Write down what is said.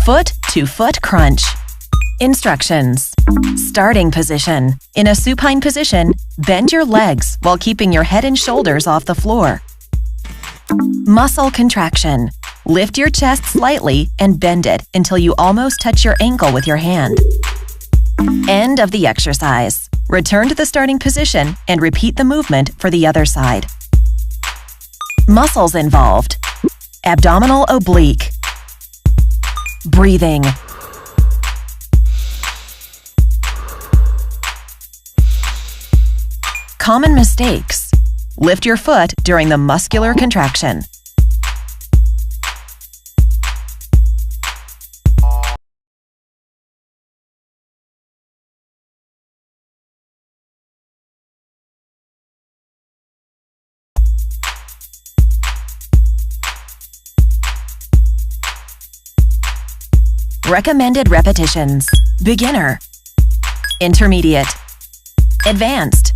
Foot to foot crunch. Instructions. Starting position. In a supine position, bend your legs while keeping your head and shoulders off the floor. Muscle contraction. Lift your chest slightly and bend it until you almost touch your ankle with your hand. End of the exercise. Return to the starting position and repeat the movement for the other side. Muscles involved. Abdominal oblique. Breathing. Common mistakes. Lift your foot during the muscular contraction. Recommended repetitions. Beginner, intermediate, advanced,